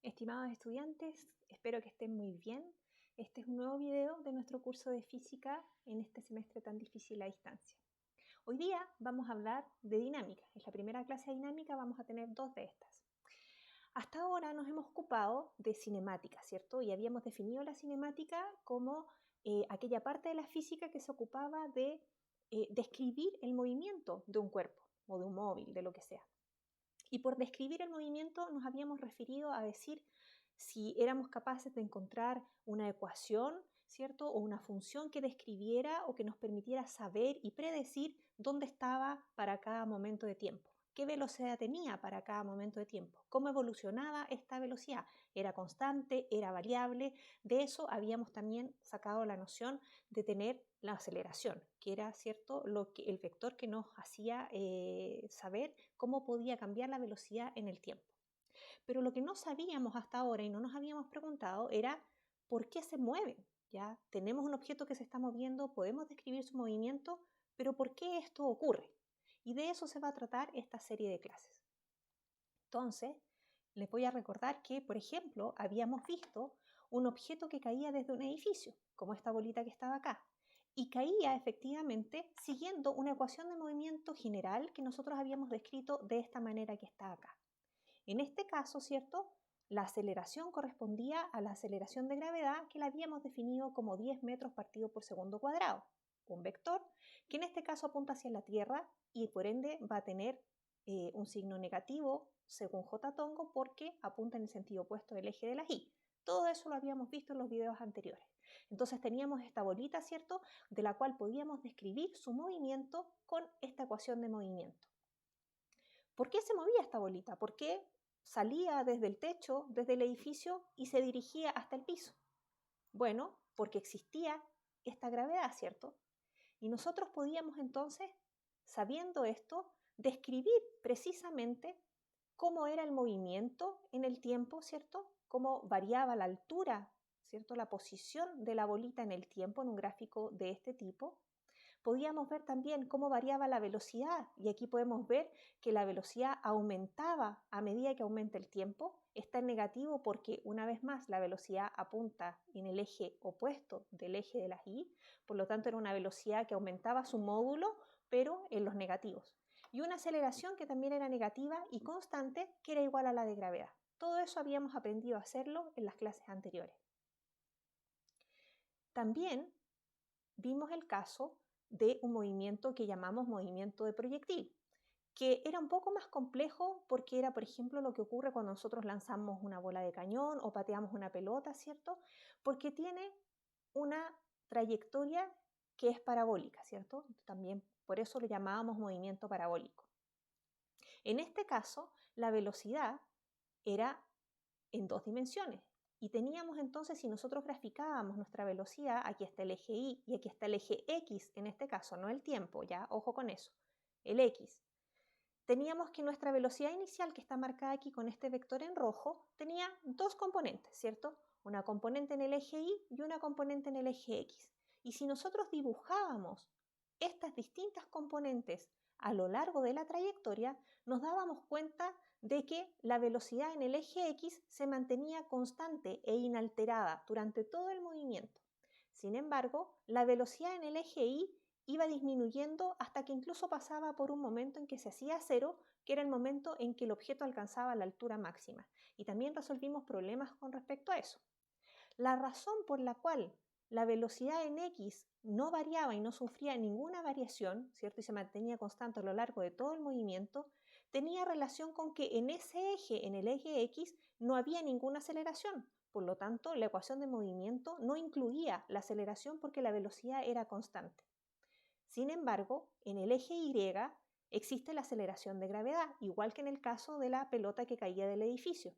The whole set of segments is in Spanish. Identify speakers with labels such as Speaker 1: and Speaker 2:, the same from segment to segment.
Speaker 1: Estimados estudiantes, espero que estén muy bien. Este es un nuevo video de nuestro curso de física en este semestre tan difícil a distancia. Hoy día vamos a hablar de dinámica. En la primera clase de dinámica vamos a tener dos de estas. Hasta ahora nos hemos ocupado de cinemática, ¿cierto? Y habíamos definido la cinemática como aquella parte de la física que se ocupaba de describir el movimiento de un cuerpo o de un móvil, de lo que sea. Y por describir el movimiento nos habíamos referido a decir si éramos capaces de encontrar una ecuación, ¿cierto? O una función que describiera o que nos permitiera saber y predecir dónde estaba para cada momento de tiempo. ¿Qué velocidad tenía para cada momento de tiempo? ¿Cómo evolucionaba esta velocidad? ¿Era constante? ¿Era variable? De eso habíamos también sacado la noción de tener la aceleración, que era cierto el vector que nos hacía saber cómo podía cambiar la velocidad en el tiempo. Pero lo que no sabíamos hasta ahora y no nos habíamos preguntado era por qué se mueven. ¿Ya? Tenemos un objeto que se está moviendo, podemos describir su movimiento, pero ¿por qué esto ocurre? Y de eso se va a tratar esta serie de clases. Entonces, les voy a recordar que, por ejemplo, habíamos visto un objeto que caía desde un edificio, como esta bolita que estaba acá, y caía efectivamente siguiendo una ecuación de movimiento general que nosotros habíamos descrito de esta manera que está acá. En este caso, ¿cierto? La aceleración correspondía a la aceleración de gravedad que la habíamos definido como 10 metros partido por segundo cuadrado, un vector que en este caso apunta hacia la Tierra y por ende va a tener un signo negativo según J. Tongo porque apunta en el sentido opuesto del eje de la Y. Todo eso lo habíamos visto en los videos anteriores. Entonces teníamos esta bolita, ¿cierto?, de la cual podíamos describir su movimiento con esta ecuación de movimiento. ¿Por qué se movía esta bolita? ¿Por qué salía desde el techo, desde el edificio y se dirigía hasta el piso? Bueno, porque existía esta gravedad, ¿cierto? Y nosotros podíamos entonces, sabiendo esto, describir precisamente cómo era el movimiento en el tiempo, ¿cierto? Cómo variaba la altura, ¿cierto? La posición de la bolita en el tiempo en un gráfico de este tipo. Podíamos ver también cómo variaba la velocidad y aquí podemos ver que la velocidad aumentaba a medida que aumenta el tiempo. Está en negativo porque una vez más la velocidad apunta en el eje opuesto del eje de la Y, por lo tanto era una velocidad que aumentaba su módulo pero en los negativos. Y una aceleración que también era negativa y constante que era igual a la de gravedad. Todo eso habíamos aprendido a hacerlo en las clases anteriores. También vimos el caso de un movimiento que llamamos movimiento de proyectil, que era un poco más complejo porque era, por ejemplo, lo que ocurre cuando nosotros lanzamos una bola de cañón o pateamos una pelota, ¿cierto? Porque tiene una trayectoria que es parabólica, ¿cierto? También por eso lo llamábamos movimiento parabólico. En este caso, la velocidad era en dos dimensiones. Y teníamos entonces, si nosotros graficábamos nuestra velocidad, aquí está el eje Y y aquí está el eje X, en este caso, no el tiempo, ya, ojo con eso, el X. Teníamos que nuestra velocidad inicial, que está marcada aquí con este vector en rojo, tenía dos componentes, ¿cierto? Una componente en el eje Y y una componente en el eje X. Y si nosotros dibujábamos estas distintas componentes a lo largo de la trayectoria, nos dábamos cuenta de que la velocidad en el eje X se mantenía constante e inalterada durante todo el movimiento. Sin embargo, la velocidad en el eje Y iba disminuyendo hasta que incluso pasaba por un momento en que se hacía cero, que era el momento en que el objeto alcanzaba la altura máxima. Y también resolvimos problemas con respecto a eso. La razón por la cual la velocidad en X no variaba y no sufría ninguna variación, ¿cierto? Y se mantenía constante a lo largo de todo el movimiento, tenía relación con que en ese eje, en el eje X, no había ninguna aceleración. Por lo tanto, la ecuación de movimiento no incluía la aceleración porque la velocidad era constante. Sin embargo, en el eje Y existe la aceleración de gravedad, igual que en el caso de la pelota que caía del edificio.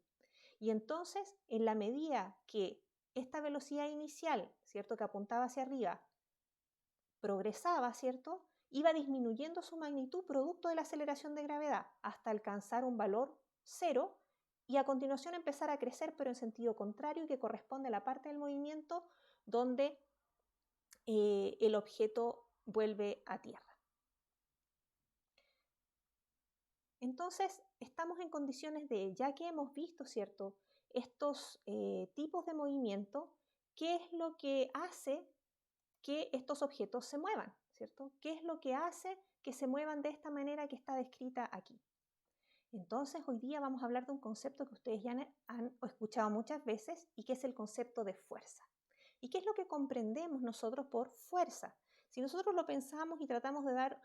Speaker 1: Y entonces, en la medida que esta velocidad inicial, ¿cierto?, que apuntaba hacia arriba, progresaba, ¿cierto?, iba disminuyendo su magnitud producto de la aceleración de gravedad hasta alcanzar un valor cero y a continuación empezar a crecer pero en sentido contrario y que corresponde a la parte del movimiento donde el objeto vuelve a tierra. Entonces, estamos en condiciones de, ya que hemos visto, ¿cierto?, estos tipos de movimiento, ¿qué es lo que hace que estos objetos se muevan, ¿cierto? ¿Qué es lo que hace que se muevan de esta manera que está descrita aquí? Entonces, hoy día vamos a hablar de un concepto que ustedes ya han escuchado muchas veces y que es el concepto de fuerza. ¿Y qué es lo que comprendemos nosotros por fuerza? Si nosotros lo pensamos y tratamos de dar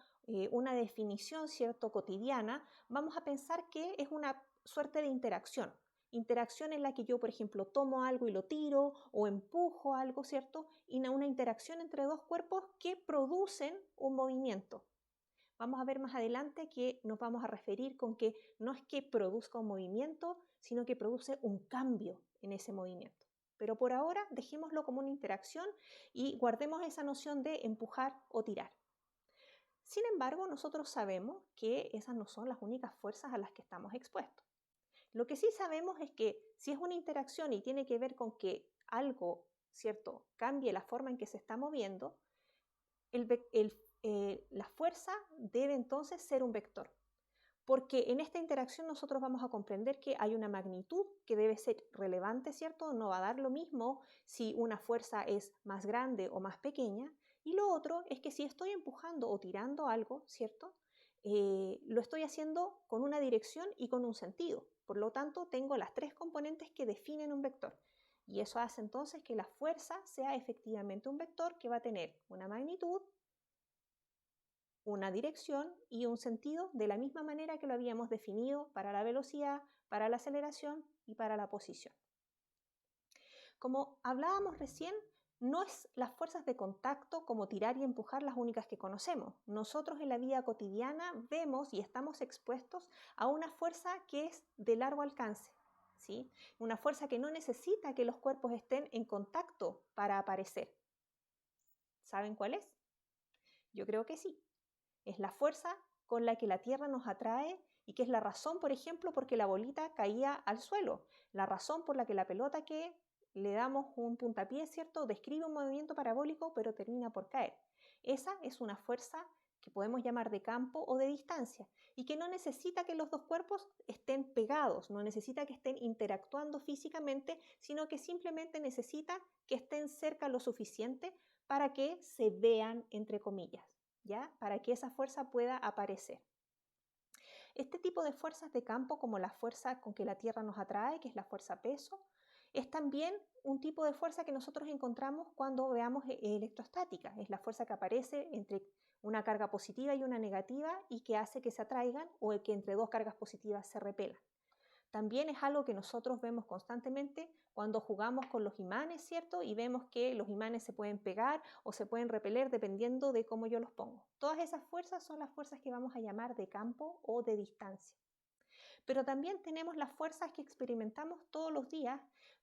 Speaker 1: una definición, ¿cierto?, cotidiana, vamos a pensar que es una suerte de interacción. Interacción en la que yo, por ejemplo, tomo algo y lo tiro o empujo algo, ¿cierto? Y una interacción entre dos cuerpos que producen un movimiento. Vamos a ver más adelante que nos vamos a referir con que no es que produzca un movimiento, sino que produce un cambio en ese movimiento. Pero por ahora dejémoslo como una interacción y guardemos esa noción de empujar o tirar. Sin embargo, nosotros sabemos que esas no son las únicas fuerzas a las que estamos expuestos. Lo que sí sabemos es que si es una interacción y tiene que ver con que algo, ¿cierto?, cambie la forma en que se está moviendo, la fuerza debe entonces ser un vector. Porque en esta interacción nosotros vamos a comprender que hay una magnitud que debe ser relevante, ¿cierto? No va a dar lo mismo si una fuerza es más grande o más pequeña. Y lo otro es que si estoy empujando o tirando algo, ¿cierto? Lo estoy haciendo con una dirección y con un sentido. Por lo tanto, tengo las tres componentes que definen un vector. Y eso hace entonces que la fuerza sea efectivamente un vector que va a tener una magnitud, una dirección y un sentido de la misma manera que lo habíamos definido para la velocidad, para la aceleración y para la posición. Como hablábamos recién, no es las fuerzas de contacto como tirar y empujar las únicas que conocemos. Nosotros en la vida cotidiana vemos y estamos expuestos a una fuerza que es de largo alcance, ¿sí? Una fuerza que no necesita que los cuerpos estén en contacto para aparecer. ¿Saben cuál es? Yo creo que sí. Es la fuerza con la que la Tierra nos atrae y que es la razón, por ejemplo, por que la bolita caía al suelo. La razón por la que la pelota que le damos un puntapié, ¿cierto?, describe un movimiento parabólico, pero termina por caer. Esa es una fuerza que podemos llamar de campo o de distancia y que no necesita que los dos cuerpos estén pegados, no necesita que estén interactuando físicamente, sino que simplemente necesita que estén cerca lo suficiente para que se vean, entre comillas, ¿ya? Para que esa fuerza pueda aparecer. Este tipo de fuerzas de campo, como la fuerza con que la Tierra nos atrae, que es la fuerza peso, es también un tipo de fuerza que nosotros encontramos cuando veamos electrostática. Es la fuerza que aparece entre una carga positiva y una negativa y que hace que se atraigan o que entre dos cargas positivas se repelan. También es algo que nosotros vemos constantemente cuando jugamos con los imanes, ¿cierto? Y vemos que los imanes se pueden pegar o se pueden repeler dependiendo de cómo yo los pongo. Todas esas fuerzas son las fuerzas que vamos a llamar de campo o de distancia. Pero también tenemos las fuerzas que experimentamos todos los días,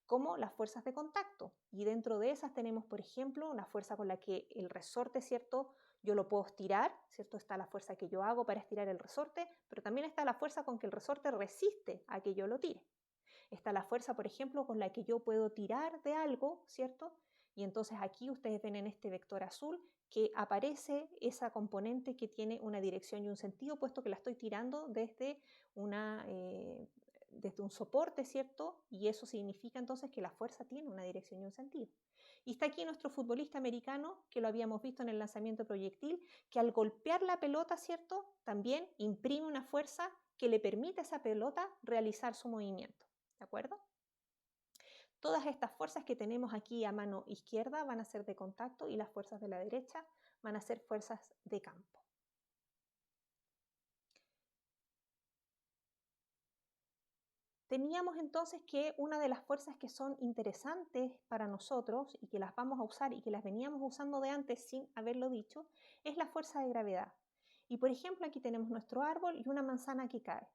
Speaker 1: como las fuerzas de contacto. Y dentro de esas tenemos, por ejemplo, una fuerza con la que el resorte, ¿cierto?, yo lo puedo estirar, ¿cierto? Está la fuerza que yo hago para estirar el resorte, pero también está la fuerza con que el resorte resiste a que yo lo tire. Está la fuerza, por ejemplo, con la que yo puedo tirar de algo, ¿cierto? Y entonces aquí ustedes ven en este vector azul que aparece esa componente que tiene una dirección y un sentido, puesto que la estoy tirando desde un soporte, ¿cierto? Y eso significa entonces que la fuerza tiene una dirección y un sentido. Y está aquí nuestro futbolista americano, que lo habíamos visto en el lanzamiento proyectil, que al golpear la pelota, ¿cierto?, también imprime una fuerza que le permite a esa pelota realizar su movimiento. ¿De acuerdo? Todas estas fuerzas que tenemos aquí a mano izquierda van a ser de contacto y las fuerzas de la derecha van a ser fuerzas de campo. Teníamos entonces que una de las fuerzas que son interesantes para nosotros y que las vamos a usar y que las veníamos usando de antes sin haberlo dicho, es la fuerza de gravedad. Y por ejemplo aquí tenemos nuestro árbol y una manzana que cae.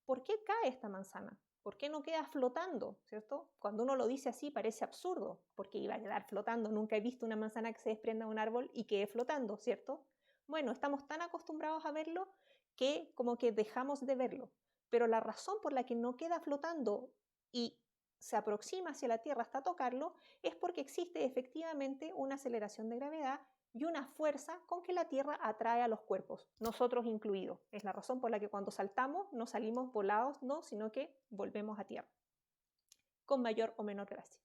Speaker 1: ¿Por qué cae esta manzana? ¿Por qué no queda flotando? ¿Cierto? Cuando uno lo dice así parece absurdo, porque iba a quedar flotando. Nunca he visto una manzana que se desprenda de un árbol y quede flotando, ¿cierto? Bueno, estamos tan acostumbrados a verlo que como que dejamos de verlo. Pero la razón por la que no queda flotando y se aproxima hacia la Tierra hasta tocarlo es porque existe efectivamente una aceleración de gravedad y una fuerza con que la Tierra atrae a los cuerpos, nosotros incluidos. Es la razón por la que cuando saltamos no salimos volados, no, sino que volvemos a Tierra, con mayor o menor gracia.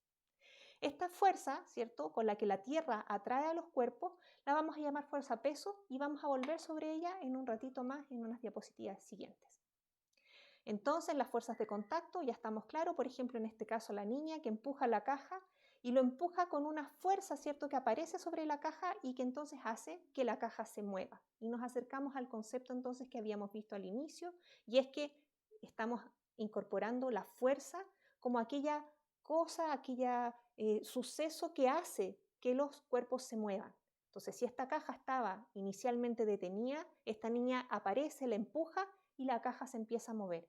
Speaker 1: Esta fuerza, ¿cierto?, con la que la Tierra atrae a los cuerpos, la vamos a llamar fuerza peso y vamos a volver sobre ella en un ratito más en unas diapositivas siguientes. Entonces, las fuerzas de contacto, ya estamos claros, por ejemplo, en este caso la niña que empuja la caja y lo empuja con una fuerza, ¿cierto?, que aparece sobre la caja y que entonces hace que la caja se mueva. Y nos acercamos al concepto entonces que habíamos visto al inicio, y es que estamos incorporando la fuerza como aquella cosa, aquella suceso que hace que los cuerpos se muevan. Entonces, si esta caja estaba inicialmente detenida, esta niña aparece, la empuja y la caja se empieza a mover.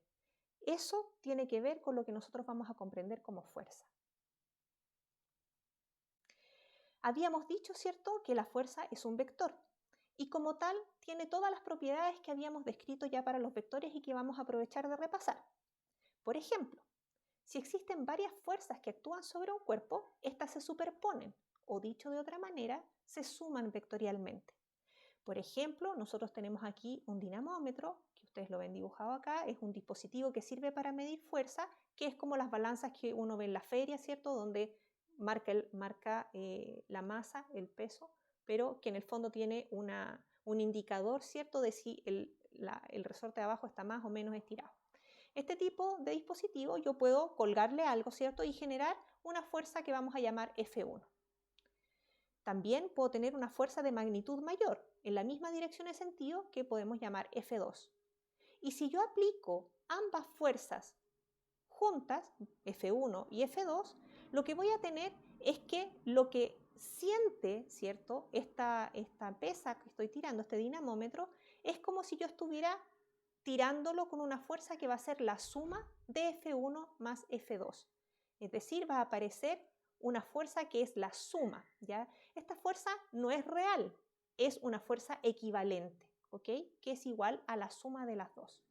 Speaker 1: Eso tiene que ver con lo que nosotros vamos a comprender como fuerza. Habíamos dicho, ¿cierto?, que la fuerza es un vector y como tal tiene todas las propiedades que habíamos descrito ya para los vectores y que vamos a aprovechar de repasar. Por ejemplo, si existen varias fuerzas que actúan sobre un cuerpo, estas se superponen o, dicho de otra manera, se suman vectorialmente. Por ejemplo, nosotros tenemos aquí un dinamómetro, que ustedes lo ven dibujado acá, es un dispositivo que sirve para medir fuerza, que es como las balanzas que uno ve en la feria, ¿cierto?, donde marca la masa, el peso, pero que en el fondo tiene un indicador, ¿cierto?, de si el resorte de abajo está más o menos estirado. Este tipo de dispositivo yo puedo colgarle algo, ¿cierto?, y generar una fuerza que vamos a llamar F1. También puedo tener una fuerza de magnitud mayor, en la misma dirección de sentido, que podemos llamar F2. Y si yo aplico ambas fuerzas juntas, F1 y F2, lo que voy a tener es que lo que siente, ¿cierto?, esta pesa que estoy tirando, este dinamómetro, es como si yo estuviera tirándolo con una fuerza que va a ser la suma de F1 más F2. Es decir, va a aparecer una fuerza que es la suma, ¿ya? Esta fuerza no es real, es una fuerza equivalente, ¿ok?, que es igual a la suma de las dos.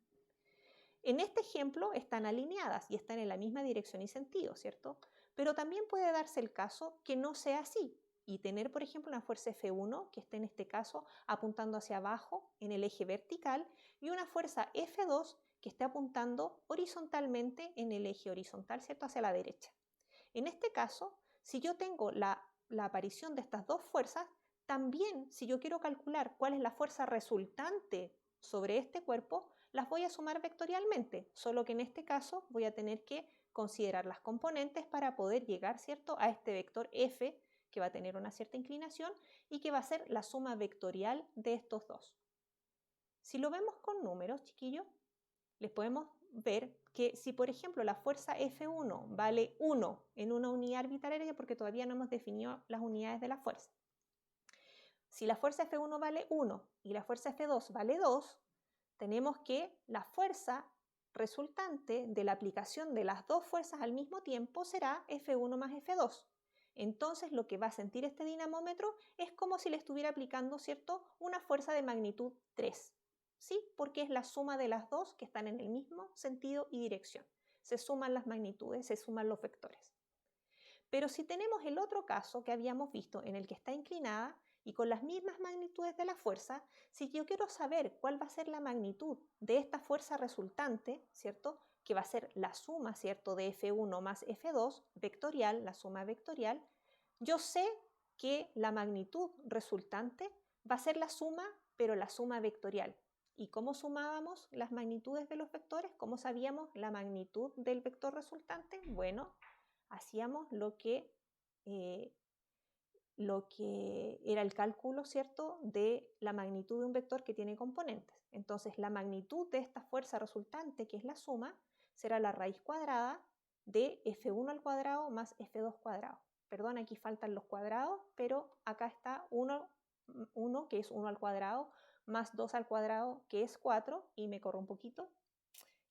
Speaker 1: En este ejemplo están alineadas y están en la misma dirección y sentido, ¿cierto? Pero también puede darse el caso que no sea así y tener, por ejemplo, una fuerza F1 que esté en este caso apuntando hacia abajo en el eje vertical y una fuerza F2 que esté apuntando horizontalmente en el eje horizontal, ¿cierto?, hacia la derecha. En este caso, si yo tengo la aparición de estas dos fuerzas, también si yo quiero calcular cuál es la fuerza resultante sobre este cuerpo, las voy a sumar vectorialmente, solo que en este caso voy a tener que considerar las componentes para poder llegar, ¿cierto?, a este vector F que va a tener una cierta inclinación y que va a ser la suma vectorial de estos dos. Si lo vemos con números, chiquillos, les podemos ver que si, por ejemplo, la fuerza F1 vale 1 en una unidad arbitraria, porque todavía no hemos definido las unidades de la fuerza. Si la fuerza F1 vale 1 y la fuerza F2 vale 2, tenemos que la fuerza resultante de la aplicación de las dos fuerzas al mismo tiempo será F1 más F2. Entonces lo que va a sentir este dinamómetro es como si le estuviera aplicando, ¿cierto?, una fuerza de magnitud 3. ¿Sí? Porque es la suma de las dos que están en el mismo sentido y dirección. Se suman las magnitudes, se suman los vectores. Pero si tenemos el otro caso que habíamos visto en el que está inclinada y con las mismas magnitudes de la fuerza, si yo quiero saber cuál va a ser la magnitud de esta fuerza resultante, ¿cierto?, que va a ser la suma, ¿cierto?, de F1 más F2, vectorial, la suma vectorial, yo sé que la magnitud resultante va a ser la suma, pero la suma vectorial. ¿Y cómo sumábamos las magnitudes de los vectores? ¿Cómo sabíamos la magnitud del vector resultante? Bueno, hacíamos lo que era el cálculo, ¿cierto?, de la magnitud de un vector que tiene componentes. Entonces, la magnitud de esta fuerza resultante, que es la suma, será la raíz cuadrada de F1 al cuadrado más F2 cuadrado. Perdón, aquí faltan los cuadrados, pero acá está 1, que es 1 al cuadrado, más 2 al cuadrado, que es 4, y me corro un poquito,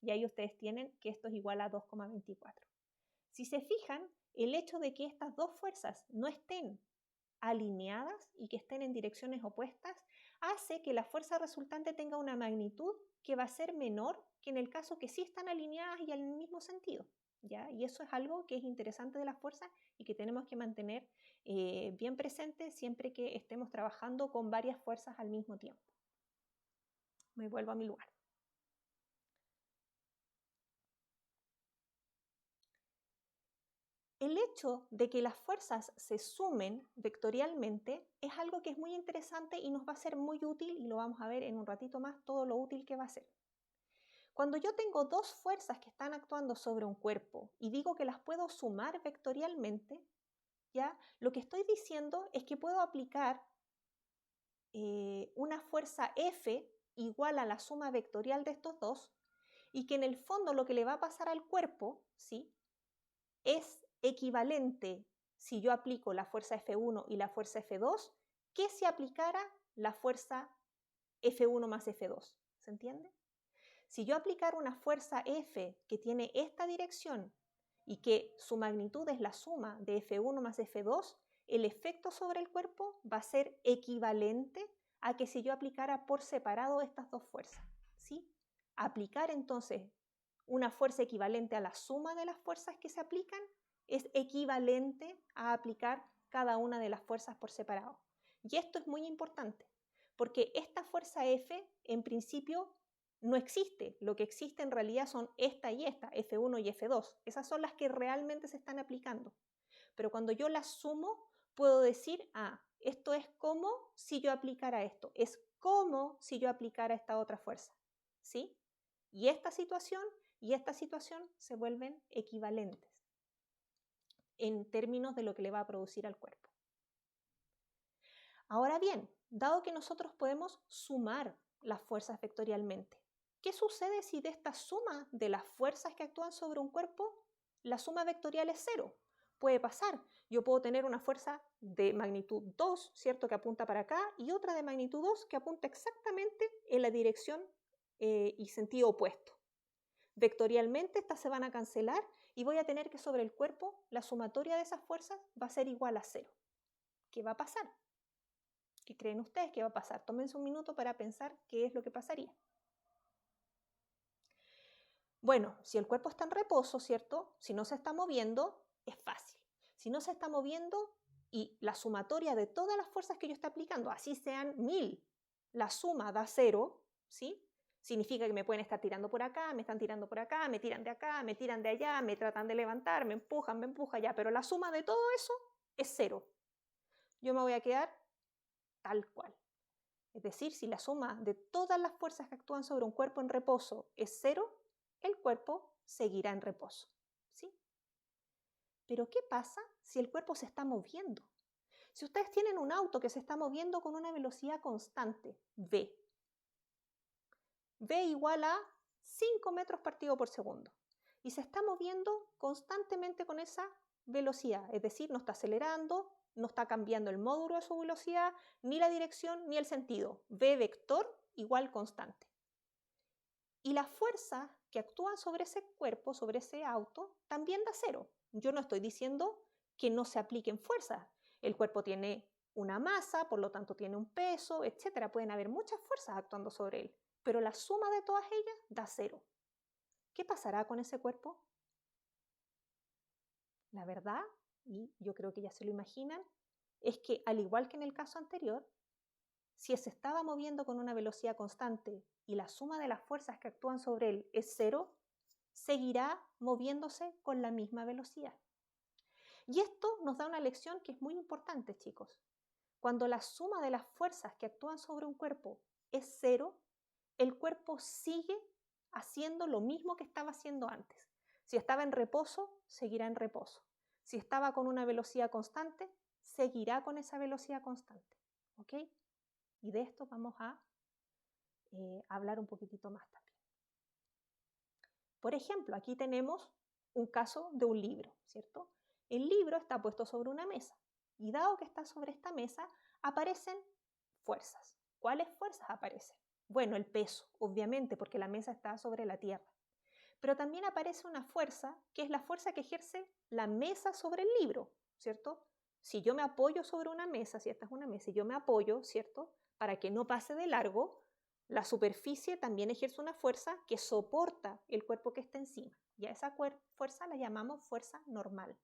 Speaker 1: y ahí ustedes tienen que esto es igual a 2,24. Si se fijan, el hecho de que estas dos fuerzas no estén alineadas y que estén en direcciones opuestas hace que la fuerza resultante tenga una magnitud que va a ser menor que en el caso que sí están alineadas y en el mismo sentido. ¿ya? Y eso es algo que es interesante de la fuerza y que tenemos que mantener bien presente siempre que estemos trabajando con varias fuerzas al mismo tiempo. Me vuelvo a mi lugar. El hecho de que las fuerzas se sumen vectorialmente es algo que es muy interesante y nos va a ser muy útil, y lo vamos a ver en un ratito más, todo lo útil que va a ser. Cuando yo tengo dos fuerzas que están actuando sobre un cuerpo y digo que las puedo sumar vectorialmente, ¿ya? Lo que estoy diciendo es que puedo aplicar una fuerza F igual a la suma vectorial de estos dos, y que en el fondo lo que le va a pasar al cuerpo, ¿sí?, es equivalente si yo aplico la fuerza F1 y la fuerza F2 que si aplicara la fuerza F1 más F2. ¿Se entiende? Si yo aplicara una fuerza F que tiene esta dirección y que su magnitud es la suma de F1 más F2, el efecto sobre el cuerpo va a ser equivalente a que si yo aplicara por separado estas dos fuerzas, ¿sí? Aplicar entonces una fuerza equivalente a la suma de las fuerzas que se aplican es equivalente a aplicar cada una de las fuerzas por separado. Y esto es muy importante, porque esta fuerza F en principio no existe. Lo que existe en realidad son esta y esta, F1 y F2. Esas son las que realmente se están aplicando. Pero cuando yo las sumo, puedo decir, esto es como si yo aplicara esto, es como si yo aplicara esta otra fuerza, ¿sí? Y esta situación se vuelven equivalentes en términos de lo que le va a producir al cuerpo. Ahora bien, dado que nosotros podemos sumar las fuerzas vectorialmente, ¿qué sucede si de esta suma de las fuerzas que actúan sobre un cuerpo, la suma vectorial es 0? Puede pasar. Yo puedo tener una fuerza de magnitud 2, ¿cierto?, que apunta para acá, y otra de magnitud 2 que apunta exactamente en la dirección y sentido opuesto. Vectorialmente estas se van a cancelar y voy a tener que sobre el cuerpo la sumatoria de esas fuerzas va a ser igual a 0. ¿Qué va a pasar? ¿Qué creen ustedes que va a pasar? Tómense un minuto para pensar qué es lo que pasaría. Bueno, si el cuerpo está en reposo, ¿cierto? Si no se está moviendo, es fácil. Si no se está moviendo y la sumatoria de todas las fuerzas que yo estoy aplicando, así sean 1000, la suma da 0, ¿sí? Significa que me pueden estar tirando por acá, me están tirando por acá, me tiran de acá, me tiran de allá, me tratan de levantar, me empujan ya, pero la suma de todo eso es 0. Yo me voy a quedar tal cual. Es decir, si la suma de todas las fuerzas que actúan sobre un cuerpo en reposo es 0, el cuerpo seguirá en reposo, ¿sí? Pero ¿qué pasa si el cuerpo se está moviendo? Si ustedes tienen un auto que se está moviendo con una velocidad constante, v igual a 5 metros partido por segundo, y se está moviendo constantemente con esa velocidad, es decir, no está acelerando, no está cambiando el módulo de su velocidad, ni la dirección, ni el sentido. V vector igual constante. Y la fuerza que actúa sobre ese cuerpo, sobre ese auto, también da 0. Yo no estoy diciendo que no se apliquen fuerzas. El cuerpo tiene una masa, por lo tanto tiene un peso, etc. Pueden haber muchas fuerzas actuando sobre él, pero la suma de todas ellas da 0. ¿Qué pasará con ese cuerpo? La verdad, y yo creo que ya se lo imaginan, es que al igual que en el caso anterior, si se estaba moviendo con una velocidad constante y la suma de las fuerzas que actúan sobre él es 0, seguirá moviéndose con la misma velocidad. Y esto nos da una lección que es muy importante, chicos. Cuando la suma de las fuerzas que actúan sobre un cuerpo es 0, el cuerpo sigue haciendo lo mismo que estaba haciendo antes. Si estaba en reposo, seguirá en reposo. Si estaba con una velocidad constante, seguirá con esa velocidad constante. ¿Ok? Y de esto vamos a hablar un poquitito más también. Por ejemplo, aquí tenemos un caso de un libro, ¿cierto? El libro está puesto sobre una mesa y dado que está sobre esta mesa, aparecen fuerzas. ¿Cuáles fuerzas aparecen? Bueno, el peso, obviamente, porque la mesa está sobre la tierra. Pero también aparece una fuerza, que es la fuerza que ejerce la mesa sobre el libro, ¿cierto? Si yo me apoyo sobre una mesa, si esta es una mesa y yo me apoyo, ¿cierto?, para que no pase de largo, la superficie también ejerce una fuerza que soporta el cuerpo que está encima, Y a esa fuerza la llamamos fuerza normal.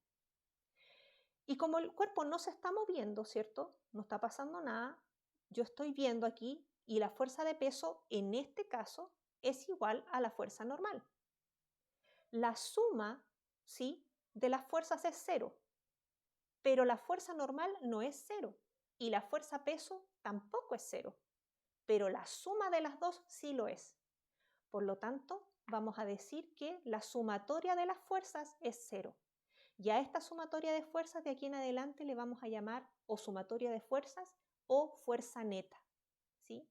Speaker 1: Y como el cuerpo no se está moviendo, ¿cierto? No está pasando nada, yo estoy viendo aquí y la fuerza de peso en este caso es igual a la fuerza normal. La suma, ¿sí?, de las fuerzas es 0, pero la fuerza normal no es 0 y la fuerza peso tampoco es 0, pero la suma de las dos sí lo es. Por lo tanto, vamos a decir que la sumatoria de las fuerzas es 0. Y a esta sumatoria de fuerzas de aquí en adelante le vamos a llamar o sumatoria de fuerzas o fuerza neta, ¿sí?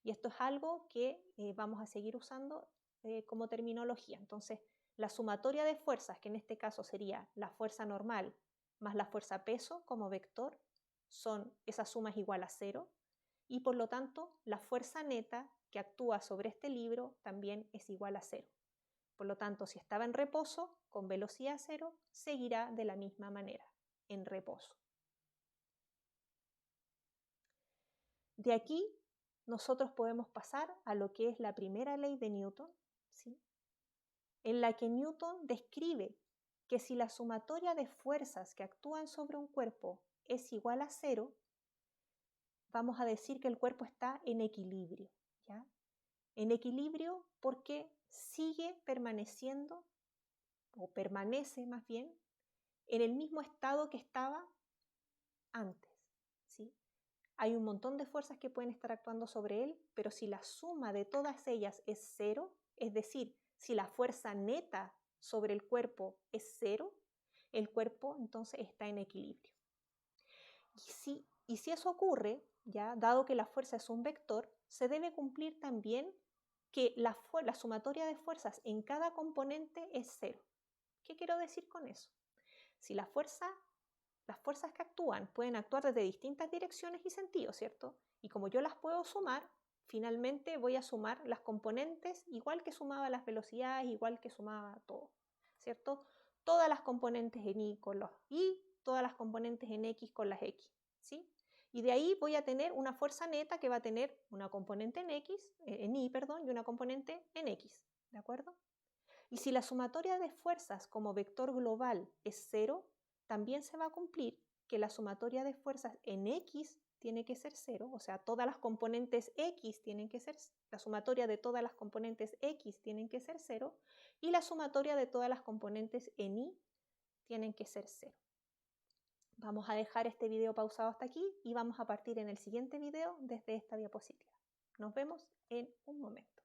Speaker 1: Y esto es algo que vamos a seguir usando como terminología. Entonces, la sumatoria de fuerzas, que en este caso sería la fuerza normal más la fuerza peso como vector, esa suma es igual a 0. Y por lo tanto, la fuerza neta que actúa sobre este libro también es igual a 0. Por lo tanto, si estaba en reposo, con velocidad 0, seguirá de la misma manera, en reposo. De aquí, nosotros podemos pasar a lo que es la primera ley de Newton, ¿sí?, en la que Newton describe que si la sumatoria de fuerzas que actúan sobre un cuerpo es igual a 0, vamos a decir que el cuerpo está en equilibrio, ¿ya? En equilibrio porque sigue permaneciendo, o permanece más bien, en el mismo estado que estaba antes, ¿sí? Hay un montón de fuerzas que pueden estar actuando sobre él, pero si la suma de todas ellas es 0, es decir, si la fuerza neta sobre el cuerpo es 0, el cuerpo entonces está en equilibrio. Y si eso ocurre, ya dado que la fuerza es un vector, se debe cumplir también que la sumatoria de fuerzas en cada componente es 0. ¿Qué quiero decir con eso? Si las fuerzas que actúan pueden actuar desde distintas direcciones y sentidos, ¿cierto? Y como yo las puedo sumar, finalmente voy a sumar las componentes igual que sumaba las velocidades, igual que sumaba todo, ¿cierto? Todas las componentes en y con los y, todas las componentes en x con las x, ¿sí? Y de ahí voy a tener una fuerza neta que va a tener una componente en y una componente en x, ¿de acuerdo? Y si la sumatoria de fuerzas como vector global es 0, también se va a cumplir que la sumatoria de fuerzas en x tiene que ser 0, o sea, todas las componentes x tienen que ser, la sumatoria de todas las componentes x tienen que ser 0, y la sumatoria de todas las componentes en y tienen que ser 0. Vamos a dejar este video pausado hasta aquí y vamos a partir en el siguiente video desde esta diapositiva. Nos vemos en un momento.